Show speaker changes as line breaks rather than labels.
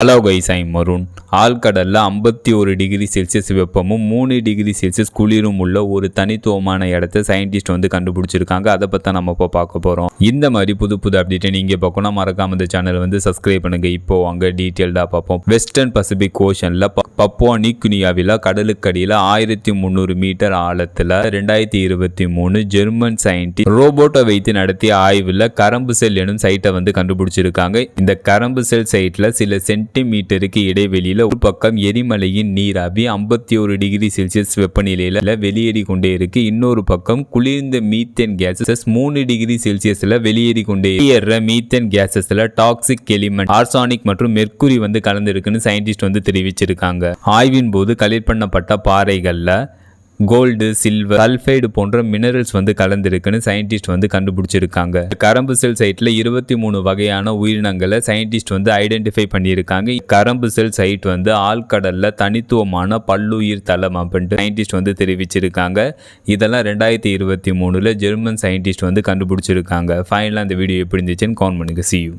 Hello guys, ஐ மருண். ஆழ்கடலில் 51 degree Celsius வெப்பமும் 3 degree Celsius குளிரும் உள்ள ஒரு தனித்துவமான இடத்த சயின்டிஸ்ட் கண்டுபிடிச்சிருக்காங்க. அதை பற்றி நம்ம இப்போ பார்க்க போகிறோம். இந்த மாதிரி புது புது அப்டேட்டை நீங்கள் பார்க்கணும் மறக்காம இந்த சேனல் சப்ஸ்கிரைப் பண்ணுங்க. இப்போ அங்கே டீட்டெயில்டாக பார்ப்போம். வெஸ்டர்ன் பசிபிக் ஓஷனில் பப்புவா நியூ கினியாவில் கடலுக்கடியில் 1300 மீட்டர் ஆழத்தில் 2023 ஜெர்மன் சயின்டிஸ்ட் ரோபோட்டை வைத்து நடத்திய ஆய்வில் கரம்பு செல் எனும் சைட்டை கண்டுபிடிச்சிருக்காங்க. இந்த கரம்பு செல் சைட்டில் சில சென்டிமீட்டருக்கு இடைவெளியில் ஒரு பக்கம் எரிமலையின் நீராவி 51 டிகிரி செல்சியஸ் வெப்பநிலையில் வெளியேறி கொண்டே இருக்கு. இன்னொரு பக்கம் குளிர்ந்த மீத்தேன் கேசஸ் 3 டிகிரி செல்சியஸ்ல வெளியேறி கொண்டே மீத்தேன் கேசஸ்ல டாக்ஸிக் எலிமெண்ட் ஆர்சானிக் மற்றும் மெர்க்குரி கலந்துருக்குன்னு சயின்டிஸ்ட் தெரிவிச்சிருக்காங்க. ஆய்வின் போது கலெக்ட் பண்ணப்பட்ட பாறைகள்ல கோல்டு, சில்வர், சல்ஃபைடு போன்ற மினரல்ஸ் கலந்துருக்குன்னு சயின்டிஸ்ட் கண்டுபிடிச்சிருக்காங்க. கரம்பு செல் சைட்ல 23 வகையான உயிரினங்களை சயின்டிஸ்ட் ஐடென்டிஃபை பண்ணியிருக்காங்க. கரம்பு செல் சைட் ஆழ்கடல்ல தனித்துவமான பல்லுயிர் தளம் அப்படின்ட்டு சயின்டிஸ்ட் தெரிவிச்சிருக்காங்க. இதெல்லாம் 2023 ஜெர்மன் சயின்டிஸ்ட் கண்டுபிடிச்சிருக்காங்க. ஃபைனலாக அந்த வீடியோ எப்படி இருந்துச்சுன்னு கமெண்ட் பண்ணுங்க. See you.